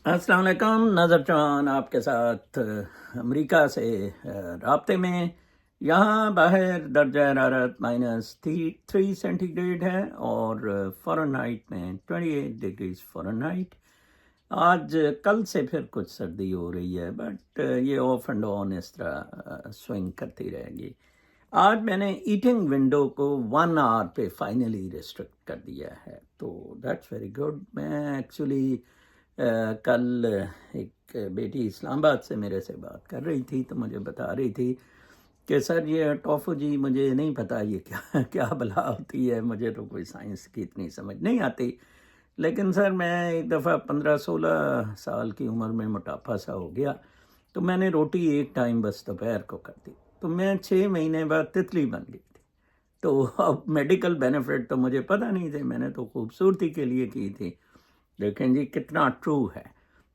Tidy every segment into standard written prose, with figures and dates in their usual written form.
السلام علیکم، نظر چوہان آپ کے ساتھ امریکہ سے رابطے میں. یہاں باہر درجہ حرارت -3 سینٹی گریڈ ہے اور فارنہائٹ میں 28 ڈگریز فارنہائٹ. آج کل سے پھر کچھ سردی ہو رہی ہے، بٹ یہ آف اینڈ آن اس طرح سوئنگ کرتی رہے گی. آج میں نے ایٹنگ ونڈو کو 1 آور پہ فائنلی ریسٹرکٹ کر دیا ہے، تو دیٹس ویری گڈ. میں ایکچولی کل ایک بیٹی اسلام آباد سے میرے سے بات کر رہی تھی، تو مجھے بتا رہی تھی کہ سر یہ ٹوفو جی مجھے نہیں پتا یہ کیا کیا بلا ہوتی ہے، مجھے تو کوئی سائنس کی اتنی سمجھ نہیں آتی. لیکن سر میں ایک دفعہ 15-16 سال کی عمر میں موٹاپا سا ہو گیا، تو میں نے روٹی ایک ٹائم بس دوپہر کو کر دی، تو میں 6 مہینے بعد تتلی بن گئی تھی. تو اب میڈیکل بینیفٹ تو مجھے پتہ نہیں تھے، میں نے تو خوبصورتی کے لیے کی تھی. دیکھیں جی کتنا ٹرو ہے.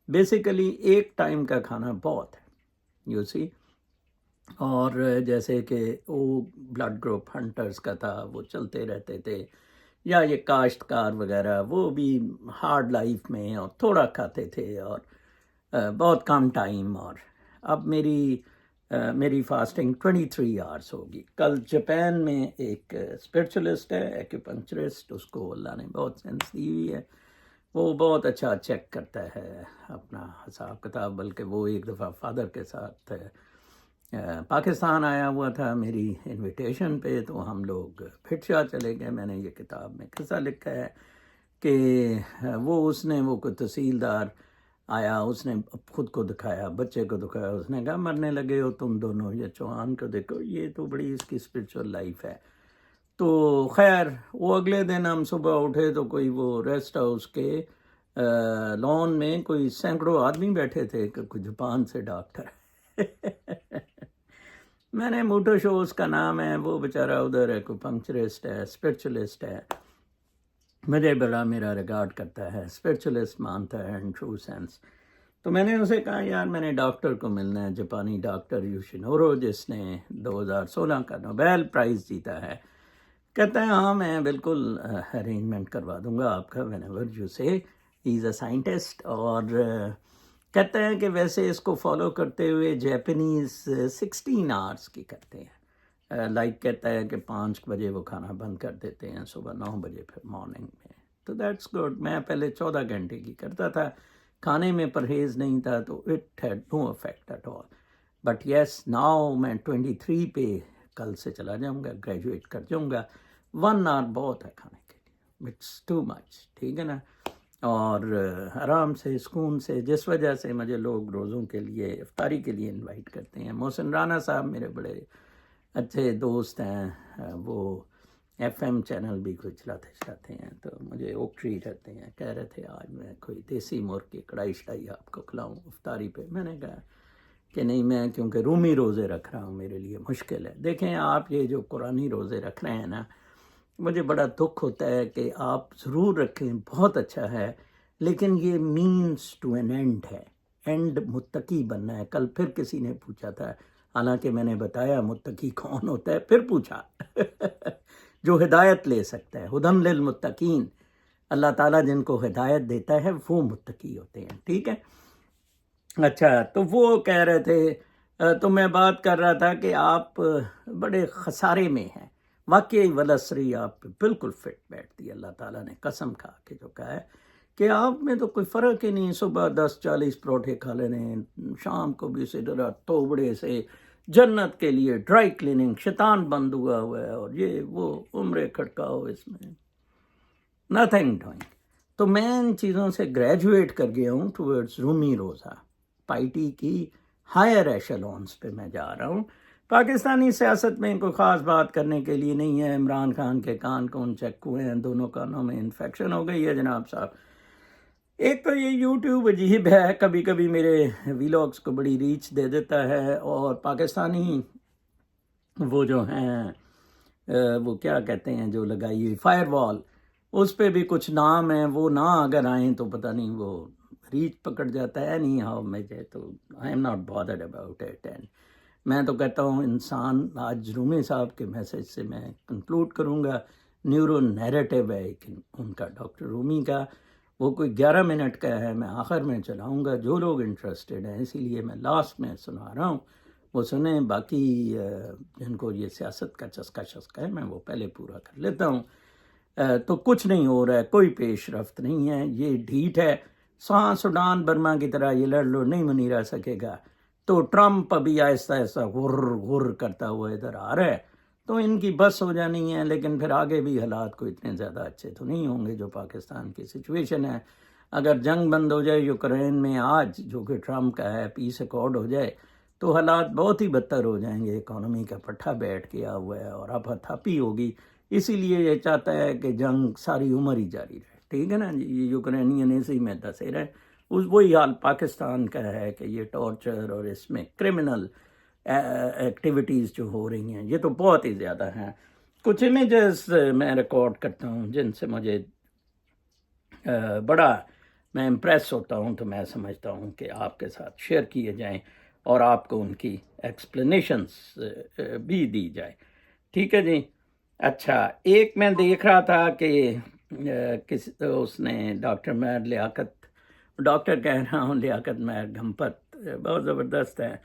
بیسیکلی ایک ٹائم کا کھانا بہت ہے، یو سی. اور جیسے کہ وہ بلڈ گروپ ہنٹرز کا تھا، وہ چلتے رہتے تھے، یا یہ کاشتکار وغیرہ وہ بھی ہارڈ لائف میں اور تھوڑا کھاتے تھے اور بہت کم ٹائم. اور اب میری فاسٹنگ 23 آورس ہوگی. کل جاپان میں ایک اسپرچولسٹ ہے، ایکوپنکچرسٹ، اس کو اللہ نے بہت سینس دی ہوئی ہے، وہ بہت اچھا چیک کرتا ہے اپنا حساب کتاب. بلکہ وہ ایک دفعہ فادر کے ساتھ پاکستان آیا ہوا تھا میری انویٹیشن پہ، تو ہم لوگ پھر شاہ چلے گئے. میں نے یہ کتاب میں قصہ لکھا ہے کہ وہ کوئی تحصیلدار آیا، اس نے خود کو دکھایا، بچے کو دکھایا، اس نے کہا مرنے لگے ہو تم دونوں، یہ چوہان کو دیکھو، یہ تو بڑی اس کی اسپرچول لائف ہے. تو خیر وہ اگلے دن ہم صبح اٹھے تو کوئی وہ ریسٹ ہاؤس کے لان میں کوئی سینکڑوں آدمی بیٹھے تھے کہ کوئی جاپان سے ڈاکٹر میں نے موٹو شو اس کا نام ہے، وہ بیچارہ ادھر ہے، کوئی پنکچرسٹ ہے، اسپرچولسٹ ہے، مجھے بڑا میرا ریگارڈ کرتا ہے، اسپرچولسٹ مانتا ہے ان ٹرو سینس. تو میں نے اسے کہا یار میں نے ڈاکٹر کو ملنا ہے، جاپانی ڈاکٹر یوشینورو، جس نے 2016 کا نوبیل پرائز جیتا ہے. کہتا ہے ہاں میں بالکل ارینجمنٹ کروا دوں گا آپ کا، وین ایور یو سے. ہی از اے سائنٹسٹ. اور کہتا ہے کہ ویسے اس کو فالو کرتے ہوئے جیپنیز 16 آورس کی کرتے ہیں. لائک کہتا ہے کہ 5 بجے وہ کھانا بند کر دیتے ہیں، صبح 9 بجے پھر مارننگ میں. تو دیٹس گڈ. میں پہلے 14 گھنٹے کی کرتا تھا، کھانے میں پرہیز نہیں تھا، تو it had no effect at all. But yes now میں 23 پہ کل سے چلا جاؤں گا، گریجویٹ کر جاؤں گا. 1 آور بہت ہے کھانے کے لیے، اٹس ٹو مچ، ٹھیک ہے نا. اور آرام سے سکون سے، جس وجہ سے مجھے لوگ روزوں کے لیے افطاری کے لیے انوائٹ کرتے ہیں. محسن رانا صاحب میرے بڑے اچھے دوست ہیں، وہ ایف ایم چینل بھی کوئی چلاتے ہیں، تو مجھے اوک ٹری رہتے ہیں، کہہ رہے تھے آج میں کوئی دیسی مرغ کی کڑھائی شڑائی آپ کو کھلاؤں افطاری پہ. میں نے کہا کہ نہیں، میں کیونکہ رومی روزے رکھ رہا ہوں، میرے لیے مشکل ہے. دیکھیں آپ یہ جو قرآنی روزے رکھ رہے ہیں نا، مجھے بڑا دکھ ہوتا ہے کہ آپ ضرور رکھیں، بہت اچھا ہے، لیکن یہ مینس ٹو این اینڈ ہے. اینڈ متقی بننا ہے. کل پھر کسی نے پوچھا تھا، حالانکہ میں نے بتایا متقی کون ہوتا ہے، پھر پوچھا جو ہدایت لے سکتا ہے، ہدن للمتقین. اللہ تعالیٰ جن کو ہدایت دیتا ہے وہ متقی ہوتے ہیں، ٹھیک ہے. اچھا تو وہ کہہ رہے تھے، تو میں بات کر رہا تھا کہ آپ بڑے خسارے میں ہیں. واقعی ولسری آپ بالکل فٹ بیٹھتی. اللہ تعالیٰ نے قسم کھا کے جو کہا ہے کہ آپ میں تو کوئی فرق ہی نہیں. صبح 10-40 پروٹھے کھا لینے، شام کو بھی سدرا توبڑے سے جنت کے لیے ڈرائی کلیننگ، شیطان بند ہوا ہے، اور یہ وہ عمرے کھٹکاؤ اس میں، نتھنگ ڈوئنگ. تو میں ان چیزوں سے گریجویٹ کر گیا ہوں ٹورڈز رومی روزہ. پائٹی کی ہائر ایشلونس پہ میں جا رہا ہوں. پاکستانی سیاست میں کوئی خاص بات کرنے کے لیے نہیں ہے. عمران خان کے کان کون چیک ہوئے ہیں، دونوں کانوں میں انفیکشن ہو گئی ہے جناب صاحب. ایک تو یہ یوٹیوب عجیب ہے، کبھی کبھی میرے ویلاگس کو بڑی ریچ دے دیتا ہے، اور پاکستانی وہ جو ہیں وہ کیا کہتے ہیں جو لگائی ہوئی فائر وال، اس پہ بھی کچھ نام ہیں، وہ نہ اگر آئیں تو پتہ نہیں وہ ریچ پکڑ جاتا ہے. نہیں ہاؤ مجھے تو I am not bothered about it. And میں تو کہتا ہوں انسان، آج رومی صاحب کے میسج سے میں کنکلوڈ کروں گا، نیورو نیریٹو ہے ان کا، ڈاکٹر رومی کا. وہ کوئی 11 منٹ کا ہے، میں آخر میں چلاؤں گا. جو لوگ انٹرسٹڈ ہیں، اسی لیے میں لاسٹ میں سنا رہا ہوں، وہ سنیں. باقی جن کو یہ سیاست کا چسکا ہے، میں وہ پہلے پورا کر لیتا ہوں. تو کچھ نہیں ہو رہا ہے، کوئی پیش رفت نہیں ہے، یہ ڈھیٹ ہے. سوڈان برما کی طرح یہ لڑ لو نہیں منی رہ سکے گا. تو ٹرمپ ابھی آہستہ آہستہ غر کرتا ہوا ادھر آ رہا ہے، تو ان کی بس ہو جانی ہے. لیکن پھر آگے بھی حالات کو اتنے زیادہ اچھے تو نہیں ہوں گے. جو پاکستان کی سچویشن ہے، اگر جنگ بند ہو جائے یوکرین میں آج، جو کہ ٹرمپ کا ہے، پیس ایکارڈ ہو جائے، تو حالات بہت ہی بدتر ہو جائیں گے. اکانومی کا پٹھا بیٹھ گیا ہوا ہے اور اب تھپی ہوگی. اسی لیے یہ چاہتا ہے کہ جنگ ساری عمر ہی جاری رہے. ٹھیک ہے نا جی. یہ یوکرینین اسی میں دسے رہے. وہی حال پاکستان کا ہے کہ یہ ٹارچر اور اس میں کرمنل ایکٹیویٹیز جو ہو رہی ہیں، یہ تو بہت ہی زیادہ ہیں. کچھ امیجز میں ریکارڈ کرتا ہوں جن سے مجھے بڑا میں امپریس ہوتا ہوں، تو میں سمجھتا ہوں کہ آپ کے ساتھ شیئر کیے جائیں اور آپ کو ان کی ایکسپلینیشنز بھی دی جائے. ٹھیک ہے جی. اچھا، ایک میں دیکھ رہا تھا کہ اس نے ڈاکٹر مہر لیاقت، ڈاکٹر کہہ رہا ہوں، لیاقت مہر گھمپت بہت زبردست ہے.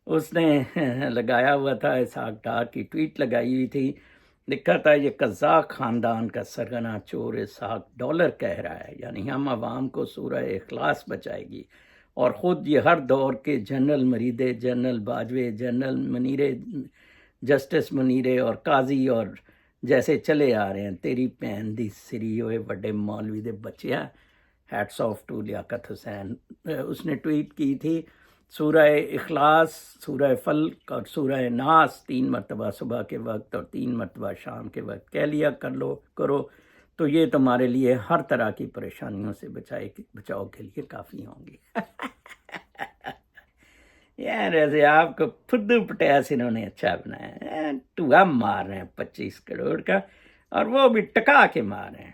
اس نے لگایا ہوا تھا، اسحاق ڈار کی ٹویٹ لگائی ہوئی تھی، لکھا تھا یہ قزاق خاندان کا سرگنا چور اسحاق ڈالر کہہ رہا ہے، یعنی ہم عوام کو سورہ اخلاص بچائے گی، اور خود یہ ہر دور کے جنرل مریدے، جنرل باجوے، جنرل منیرے، جسٹس منیرے اور قاضی اور جیسے چلے آ رہے ہیں. تیری بہن دی سری ہوئے وڈے مولوی دے بچیا. ہیٹس آف ٹو لیاقت حسین. اس نے ٹویٹ کی تھی سورہ اخلاص، سورہ فلق اور سورہ ناس 3 مرتبہ صبح کے وقت اور 3 مرتبہ شام کے وقت کہہ لیا کرو، تو یہ تمہارے لیے ہر طرح کی پریشانیوں سے بچاؤ کے لیے کافی ہوں گی. یار ایسے آپ کو پھدو پٹیاس انہوں نے اچھا بنایا. ٹوہا مار رہے ہیں 25 کروڑ کا، اور وہ بھی ٹکا کے مار رہے ہیں.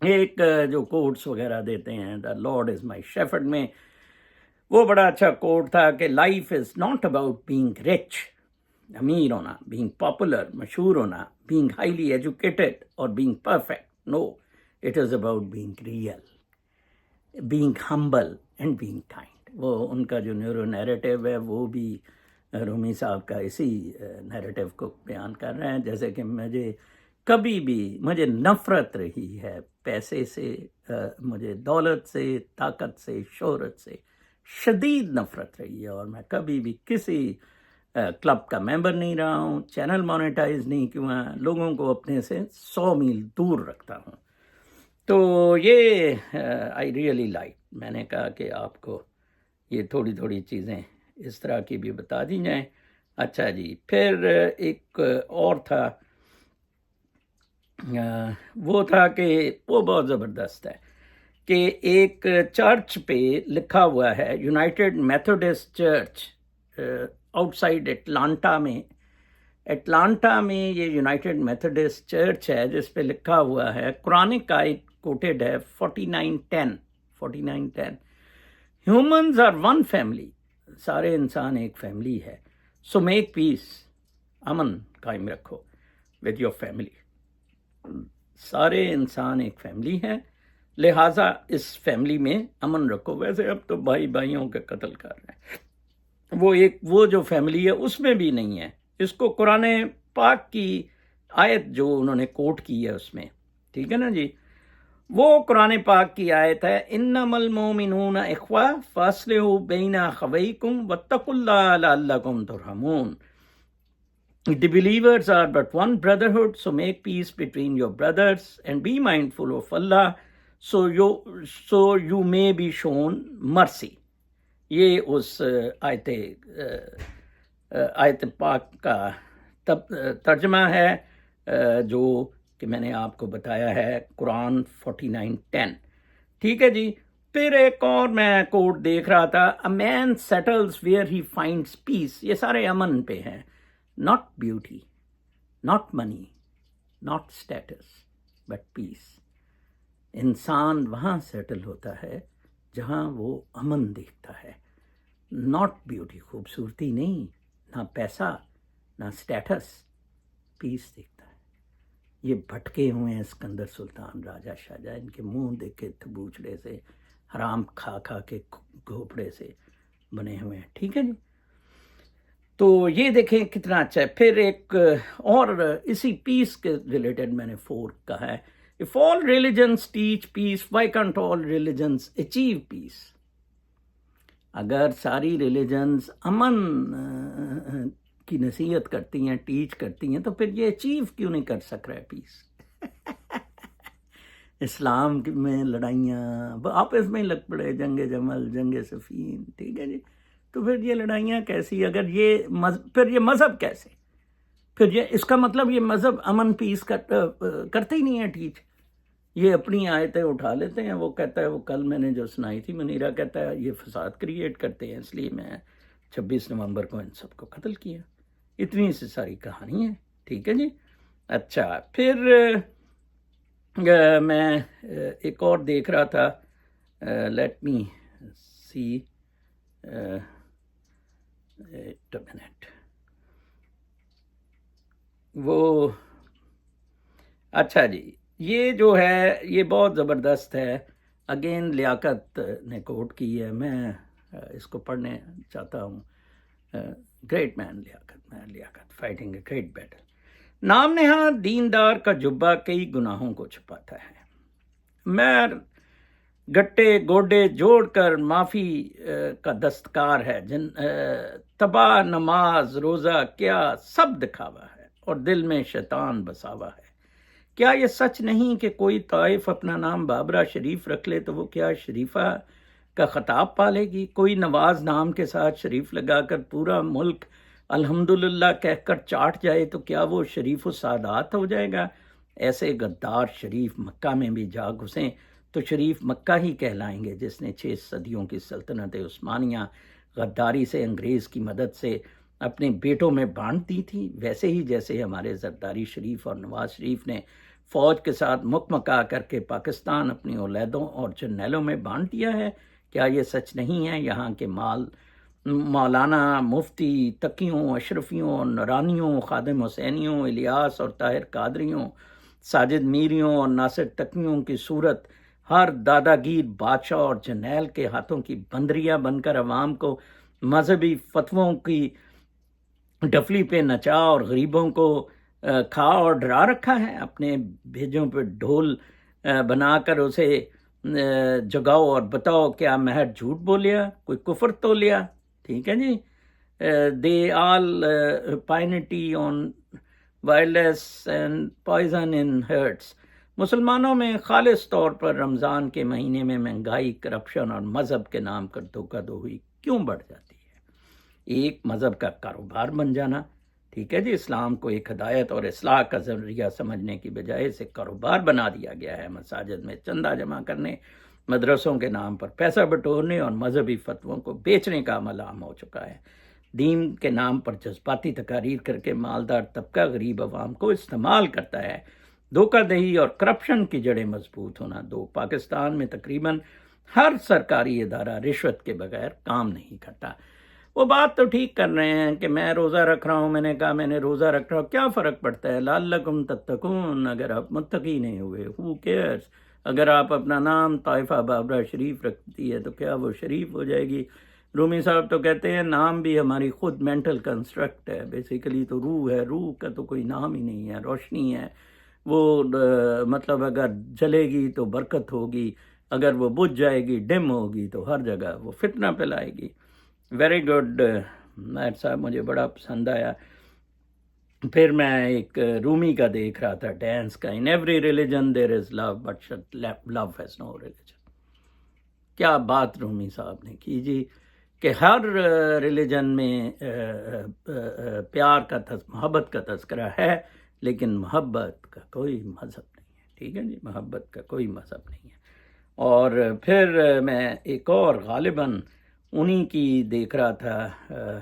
ایک جو کوٹس وغیرہ دیتے ہیں، دا لارڈ از مائی شیفرڈ میں، وہ بڑا اچھا کوٹ تھا کہ life is not about being rich, امیر ہونا، بینگ پاپولر، مشہور ہونا، بینگ ہائیلی ایجوکیٹڈ اور being perfect. No, it is about being real, being humble and being kind. وہ ان کا جو نیورو نیریٹو ہے، وہ بھی رومی صاحب کا اسی نیریٹو کو بیان کر رہے ہیں. جیسے کہ مجھے نفرت رہی ہے پیسے سے، مجھے دولت سے، طاقت سے، شہرت سے شدید نفرت رہی ہے، اور میں کبھی بھی کسی کلب کا ممبر نہیں رہا ہوں، چینل مانیٹائز نہیں کیوں، لوگوں کو اپنے سے 100 میل دور رکھتا ہوں. تو یہ آئی ریئلی لائک. میں نے کہا کہ آپ کو یہ تھوڑی تھوڑی چیزیں اس طرح کی بھی بتا دی جائیں. اچھا جی. پھر ایک اور تھا، وہ تھا کہ وہ بہت زبردست ہے کہ ایک چرچ پہ لکھا ہوا ہے، United Methodist church out side Atlanta میں یہ یونائٹڈ میتھوڈسٹ چرچ ہے، جس پہ لکھا ہوا ہے، قرآنک آیت کوٹیڈ ہے 49:10 ہیومنز آر ون فیملی، سارے انسان ایک فیملی ہے. سو میک پیس، امن قائم رکھو ود یور فیملی. سارے انسان ایک فیملی ہے، لہٰذا اس فیملی میں امن رکھو. ویسے اب تو بھائیوں کے قتل کر رہے ہیں، وہ جو فیملی ہے اس میں بھی نہیں ہے. اس کو قرآن پاک کی آیت جو انہوں نے کوٹ کی ہے اس میں، ٹھیک ہے نا جی، وہ قرآن پاک کی آیت ہے، انما المؤمنون اخوہ فاصلحوا بین اخویکم واتقوا اللہ لعلکم ترحمون. The believers are but one brotherhood, so make peace between your brothers and be mindful of Allah, so you may be shown mercy. یہ اس آیت پاک کا ترجمہ ہے جو کہ میں نے آپ کو بتایا ہے، قرآن 49:10. ٹھیک ہے جی. پھر ایک اور میں کوٹ دیکھ رہا تھا، a man settles where he finds peace. یہ سارے امن پہ ہیں. Not beauty, not money, not status, but peace. انسان وہاں سیٹل ہوتا ہے جہاں وہ امن دیکھتا ہے. Not beauty، خوبصورتی نہیں، نہ پیسہ، نہ اسٹیٹس، پیس دیکھتا ہے. یہ بھٹکے ہوئے ہیں اسکندر سلطان راجہ شاہجہاں، ان کے منہ دیکھے تھبوچڑے سے، حرام کھا کھا کے گھوپڑے سے بنے ہوئے ہیں، ٹھیک ہے جی۔ تو یہ دیکھیں کتنا اچھا ہے۔ پھر ایک اور اسی پیس کے ریلیٹڈ میں نے 4 کہا ہے، if all religions teach peace, why can't all religions achieve peace؟ اگر ساری ریلیجنز امن کی نصیحت کرتی ہیں، ٹیچ کرتی ہیں، تو پھر یہ اچیو کیوں نہیں کر سک رہا ہے پیس؟ اسلام میں لڑائیاں آپس میں لگ پڑے، جنگ جمل، جنگ صفین، ٹھیک ہے جی۔ تو پھر یہ لڑائیاں کیسی؟ اگر یہ پھر یہ مذہب کیسے؟ پھر یہ اس کا مطلب یہ مذہب امن پیس کرتے ہی نہیں ہے ٹیچ۔ یہ اپنی آیتیں اٹھا لیتے ہیں، وہ کہتا ہے، وہ کل میں نے جو سنائی تھی، منیرہ کہتا ہے یہ فساد کریٹ کرتے ہیں، اس لیے میں 26 نومبر کو ان سب کو قتل کیا۔ اتنی سی ساری کہانی ہے، ٹھیک ہے جی۔ اچھا، پھر میں ایک اور دیکھ رہا تھا، لیٹ می سی منٹ، وہ اچھا جی، یہ جو ہے یہ بہت زبردست ہے، اگین لیاقت نے کوٹ کی ہے، میں اس کو پڑھنے چاہتا ہوں۔ Great man Liaquat fighting a great battle. نام نہاد دیندار کا جبہ کئی گناہوں کو چھپاتا ہے، میں گٹے گوڈے جوڑ کر معافی کا دستکار ہے، تباہ نماز روزہ کیا سب دکھاوا ہے، اور دل میں شیطان بساوا ہے۔ کیا یہ سچ نہیں کہ کوئی طائف اپنا نام بابرہ شریف رکھ لے تو وہ کیا شریفہ کا خطاب پالے گی؟ کوئی نواز نام کے ساتھ شریف لگا کر پورا ملک الحمدللہ کہہ کر چاٹ جائے تو کیا وہ شریف السعادات ہو جائے گا؟ ایسے غدار شریف مکہ میں بھی جا گھسیں تو شریف مکہ ہی کہلائیں گے، جس نے 6 صدیوں کی سلطنت عثمانیہ غداری سے انگریز کی مدد سے اپنے بیٹوں میں بانٹ دی تھی، ویسے ہی جیسے ہمارے زرداری شریف اور نواز شریف نے فوج کے ساتھ مکمکا کر کے پاکستان اپنی اولیدوں اور جرنیلوں میں بانٹ دیا ہے۔ کیا یہ سچ نہیں ہے؟ یہاں کے مولانا مفتی تقیوں، اشرفیوں، نورانیوں، خادم حسینیوں، الیاس اور طاہر قادریوں، ساجد میریوں اور ناصر تقیوں کی صورت ہر داداگیر بادشاہ اور جرنیل کے ہاتھوں کی بندریاں بن کر عوام کو مذہبی فتووں کی ڈفلی پہ نچا اور غریبوں کو کھا اور ڈرا رکھا ہے۔ اپنے بھیجوں پہ ڈھول بنا کر اسے جگاؤ اور بتاؤ کیا محض جھوٹ بولیا، کوئی کفر تو لیا، ٹھیک ہے جی۔ دے آل پائنٹی آن وائلڈنس اینڈ پوائزن ان ہرٹس۔ مسلمانوں میں خالص طور پر رمضان کے مہینے میں مہنگائی، کرپشن اور مذہب کے نام پر دھوکہ دہی کیوں بڑھ جاتی ہے؟ ایک مذہب کا کاروبار بن جانا، ٹھیک ہے جی۔ اسلام کو ایک ہدایت اور اصلاح کا ذریعہ سمجھنے کی بجائے اسے کاروبار بنا دیا گیا ہے۔ مساجد میں چندہ جمع کرنے، مدرسوں کے نام پر پیسہ بٹورنے اور مذہبی فتووں کو بیچنے کا عمل عام ہو چکا ہے۔ دین کے نام پر جذباتی تقاریر کر کے مالدار طبقہ غریب عوام کو استعمال کرتا ہے۔ دھوکہ دہی اور کرپشن کی جڑیں مضبوط ہونا دو۔ پاکستان میں تقریباً ہر سرکاری ادارہ رشوت کے بغیر کام نہیں کرتا۔ وہ بات تو ٹھیک کر رہے ہیں کہ میں روزہ رکھ رہا ہوں، میں نے کہا میں نے روزہ رکھ رہا ہوں، کیا فرق پڑتا ہے؟ لعلکم تتقون، اگر آپ متقی نہیں ہوئے، who cares؟ اگر آپ اپنا نام طائفہ بابرہ شریف رکھتی ہے تو کیا وہ شریف ہو جائے گی؟ رومی صاحب تو کہتے ہیں نام بھی ہماری خود مینٹل کنسٹرکٹ ہے، بیسیکلی تو روح ہے، روح کا تو کوئی نام ہی نہیں ہے، روشنی ہے وہ، مطلب اگر جلے گی تو برکت ہوگی، اگر وہ بجھ جائے گی، ڈم ہوگی تو ہر جگہ وہ فتنہ پھیلائے گی۔ ویری گڈ ماہر صاحب، مجھے بڑا پسند آیا۔ پھر میں ایک رومی کا دیکھ رہا تھا، ڈینس کا، in every religion there is love but love has no religion. کیا بات رومی صاحب نے کی جی، کہ ہر ریلیجن میں پیار کا محبت کا تذکرہ ہے، لیکن محبت کا کوئی مذہب نہیں ہے، ٹھیک ہے جی، محبت کا کوئی مذہب نہیں ہے۔ اور پھر میں ایک اور غالباً انہی کی دیکھ رہا تھا،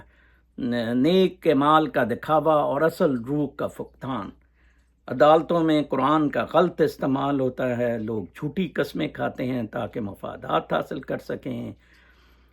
نیک کے مال کا دکھاوا اور اصل روح کا فقدان۔ عدالتوں میں قرآن کا غلط استعمال ہوتا ہے، لوگ جھوٹی قسمیں کھاتے ہیں تاکہ مفادات حاصل کر سکیں۔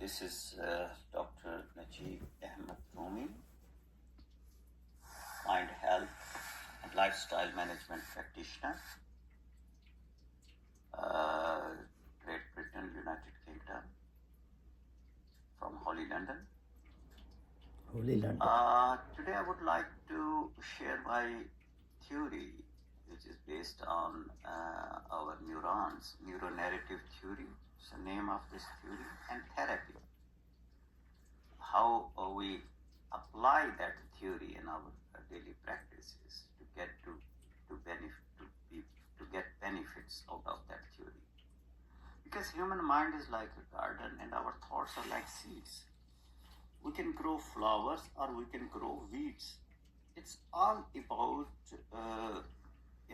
This is Dr. Najib Ahmed Rumi, Mind Health and Lifestyle Management Practitioner, Great Britain, United Kingdom, from Holy London. Holy London. Today I would like to share my theory, which is based on our neurons, neuronarrative theory. It's the name of this theory, and therapy. How we apply that theory in our daily practices to get benefits out of that theory. Because human mind is like a garden and our thoughts are like seeds. We can grow flowers or we can grow weeds. It's all about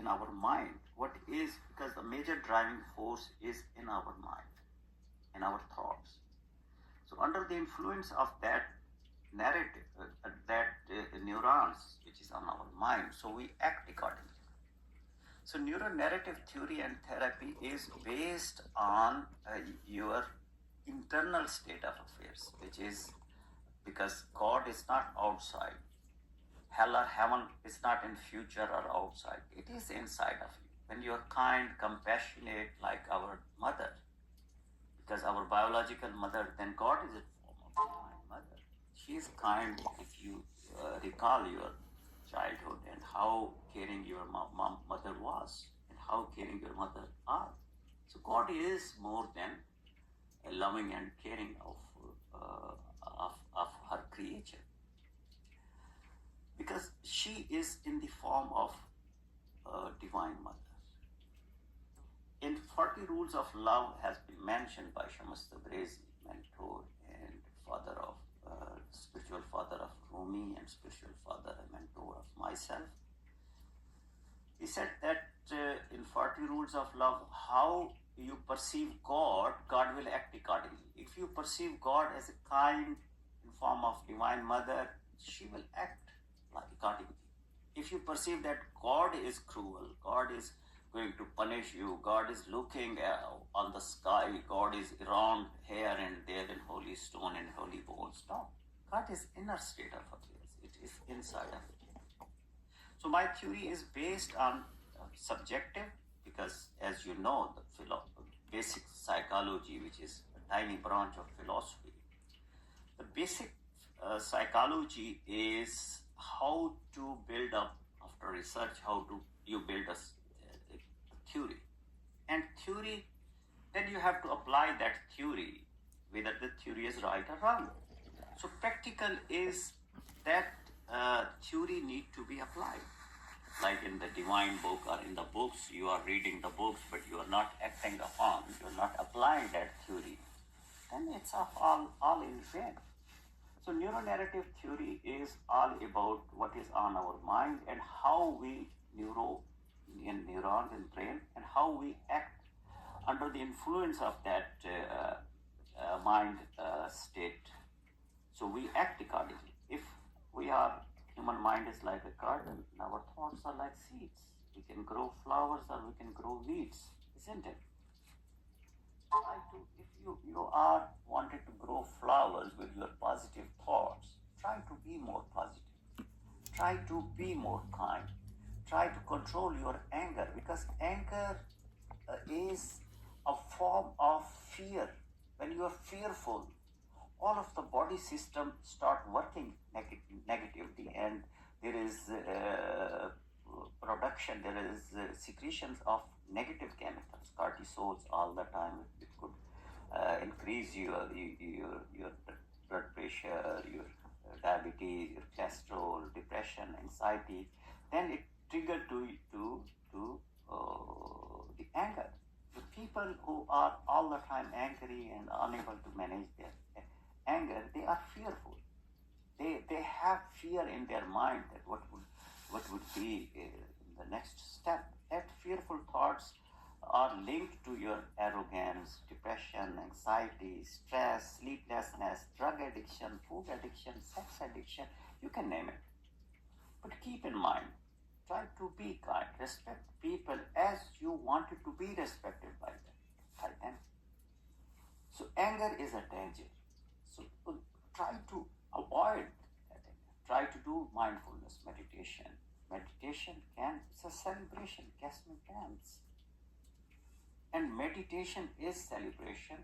in our mind. What is, because the major driving force is in our mind, in our thoughts. So under the influence of that narrative, neurons, which is on our mind, so we act accordingly. So neuronarrative theory and therapy is based on your internal state of affairs, which is, because God is not outside. Hell or heaven is not in future or outside. It is inside of you. When you are kind, compassionate, like our mother, because our biological mother, then God is a form of divine mother. She is kind. If you recall your childhood and how caring your mother was, and how caring your mother are. So God is more than loving and caring of her creature, because she is in the form of divine mother. In 40 Rules of Love has been mentioned by Shams Tabrizi, mentor and father of spiritual father of Rumi and spiritual father and mentor of myself. He said that in 40 Rules of Love, how you perceive God, God will act accordingly. If you perceive God as a kind in form of divine mother, she will act like accordingly. If you perceive that God is cruel, God is going to punish you, God is looking on the sky, God is around here and there in holy stone and holy bones. No, God is inner state of affairs. It is inside of it. So my theory is based on subjective, because as you know, the basic psychology, which is a tiny branch of philosophy, The basic psychology is how to build up, after research, how to you build a theory. And theory, then you have to apply that theory, whether the theory is right or wrong. So practical is that theory need to be applied. Like in the divine book or in the books, you are reading the books, but you are not acting upon, you are not applying that theory, then it's all in vain. So neuronarrative theory is all about what is on our mind and how we neurons in brain and how we act under the influence of that mind state. So we act accordingly. If human mind is like a garden, and our thoughts are like seeds. We can grow flowers or we can grow weeds, isn't it? If you are wanted to grow flowers with your positive thoughts, try to be more positive. Try to be more kind. Try to control your anger, because anger is a form of fear. When you are fearful, all of the body system start working negatively, and there is production, there is secretions of negative chemicals, cortisols all the time. It could increase your blood pressure, your diabetes, your cholesterol, depression, anxiety. Then it triggered to the anger. The people who are all the time angry and unable to manage their anger, they are fearful. They have fear in their mind that what would be the next step. That fearful thoughts are linked to your arrogance, depression, anxiety, stress, sleeplessness, drug addiction, food addiction, sex addiction, you can name it. But keep in mind, try to be kind, respect people as you wanted to be respected by them. So anger is a danger. So try to avoid that anger. Try to do mindfulness meditation. Meditation it's a celebration, Kasmi dance. And meditation is celebration,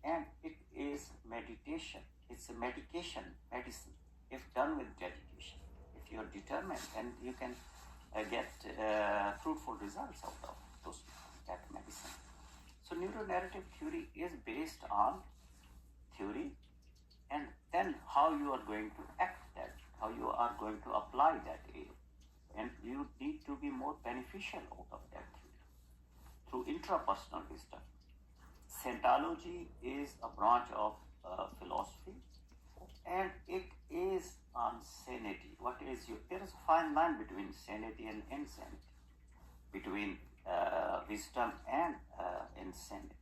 and it is meditation. It's a medication, medicine, if done with dedication. If you're determined, then you can get fruitful results out of that medicine. So neuronarrative theory is based on theory, and then how you are going to act that, how you are going to apply that aid. And you need to be more beneficial out of that theory through intrapersonal wisdom. Scientology is a branch of philosophy, and it is on sanity. There is a fine line between sanity and insanity, between wisdom and insanity.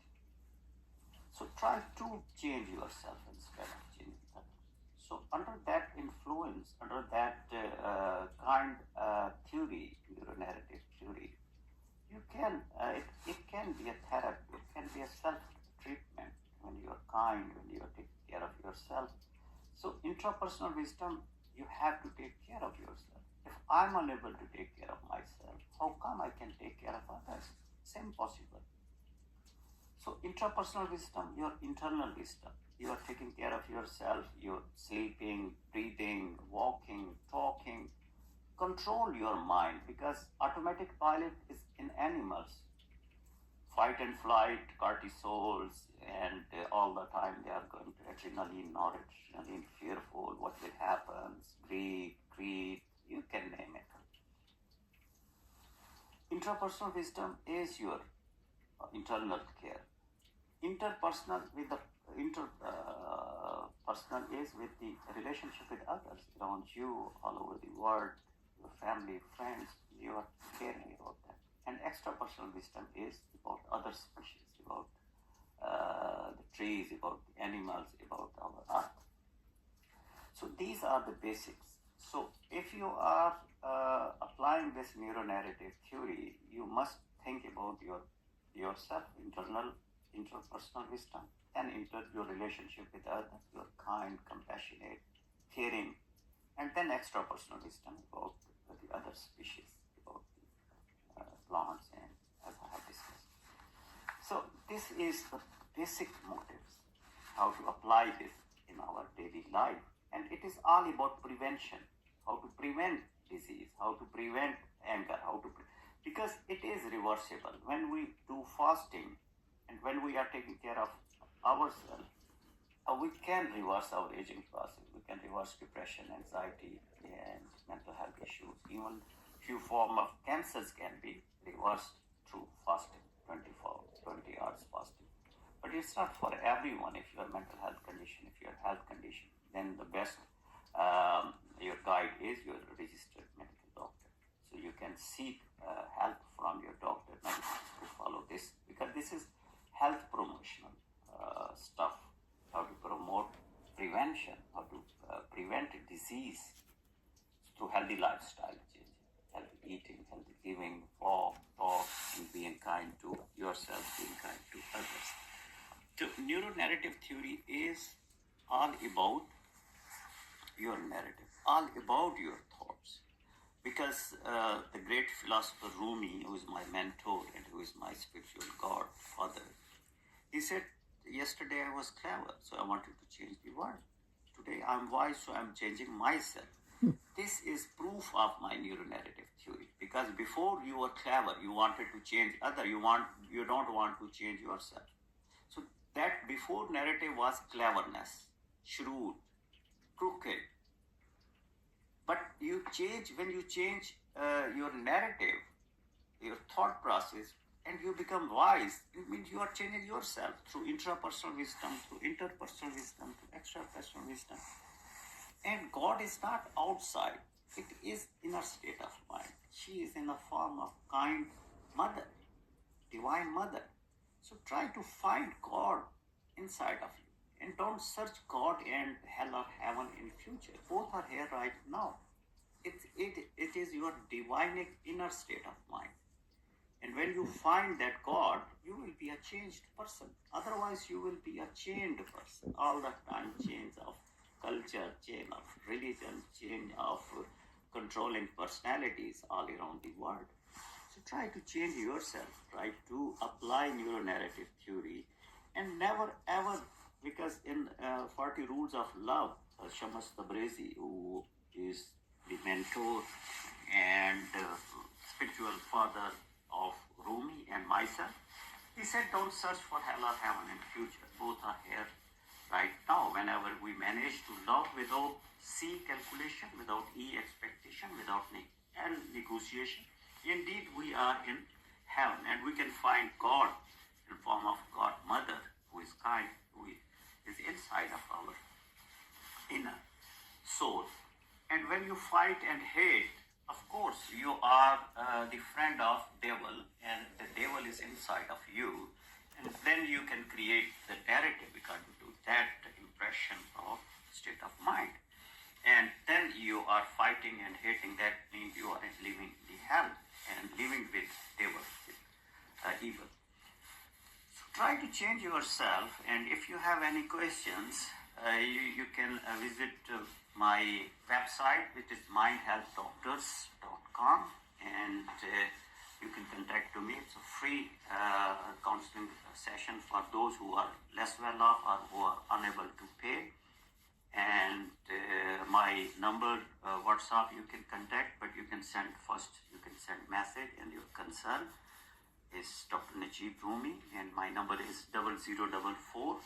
So try to change yourself instead of changing others. So under that influence, under that kind theory, neuronarrative theory, you can it can be a therapy, it can be a self-treatment when you are kind, when you are taking care of yourself. So intrapersonal wisdom, you have to take care of yourself. If I'm unable to take care of myself, how come I can take care of others? It's impossible. So intrapersonal wisdom, your internal wisdom. You are taking care of yourself, you're sleeping, breathing, walking, talking. Control your mind, because automatic pilot is in animals. Fight and flight, cortisols, and all the time they are going to adrenaline, noradrenaline, fearful, what will happen, greed, you can name it. Intrapersonal wisdom is your internal care. Interpersonal personal is with the relationship with others around you, all over the world, your family, friends, you are caring about them. And extrapersonal wisdom is about other species, about the trees, about the animals, about our earth. So these are the basics. So if you are applying this neuronarrative theory, you must think about yourself, interpersonal wisdom, and your relationship with others, you're kind, compassionate, caring, and then extrapersonal wisdom about the other species, about the plants, and as I have discussed. So this is the basic motives, how to apply this in our daily life. And it is all about prevention, how to prevent disease, how to prevent anger, because it is reversible. When we do fasting and when we are taking care of ourselves, we can reverse our aging process. We can reverse depression, anxiety, and mental health issues. Even few forms of cancers can be reversed through fasting, 20 hours fasting. But it's not for everyone. If your mental health condition, if your health condition, then the best your guide is your registered medical doctor. So you can seek help from your doctor to follow this, because this is health promotional stuff. How to promote prevention, how to prevent disease through healthy lifestyle change, healthy eating, healthy living, walk, talk, and being kind to yourself, being kind to others. So neuronarrative theory is all about your narrative, all about your thoughts. Because the great philosopher Rumi, who is my mentor and who is my spiritual godfather, he said, yesterday I was clever, so I wanted to change the world. Today I'm wise, so I'm changing myself. This is proof of my neuronarrative theory. Because before you were clever, you wanted to change other. You don't want to change yourself. So that before narrative was cleverness, shrewd, crooked. But when you change your narrative, your thought process, and you become wise, it means you are changing yourself through intrapersonal wisdom, through interpersonal wisdom, through extrapersonal wisdom. And God is not outside. It is inner state of mind. She is in the form of kind mother, divine mother. So try to find God inside of you. And don't search God and hell or heaven in future. Both are here right now. It is your divine inner state of mind. And when you find that God, you will be a changed person. Otherwise, you will be a chained person. All the time, chains of culture, chain of religion, chain of controlling personalities all around the world. So try to change yourself. Try to apply neuronarrative theory. And never ever, because in 40 Rules of Love, Shams Tabrizi, who is the mentor and spiritual father of Rumi and myself, he said, don't search for hell or heaven in future. Both are here right now. Whenever we manage to love without C calculation, without E expectation, without negotiation, indeed we are in heaven, and we can find God in form of God Mother, who is kind, who is inside of our inner soul. And when you fight and hate, of course, you are the friend of devil, and the devil is inside of you. And then you can create the narrative according to that impression of state of mind. And then you are fighting and hating. That means you are living the hell and living with devil, with evil. So try to change yourself. And if you have any questions, you can visit my website, which is mindhealthdoctors.com, and you can contact me. It's a free counseling session for those who are less well off or who are unable to pay. And my number, WhatsApp, you can contact, but you can send message, and your concern is Dr. Najib Rumi, and my number is 0044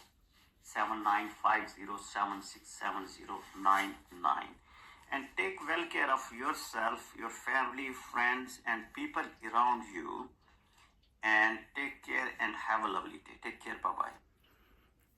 7950767099. And take well care of yourself, your family, friends, and people around you. And take care and have a lovely day. Take care. Bye-bye.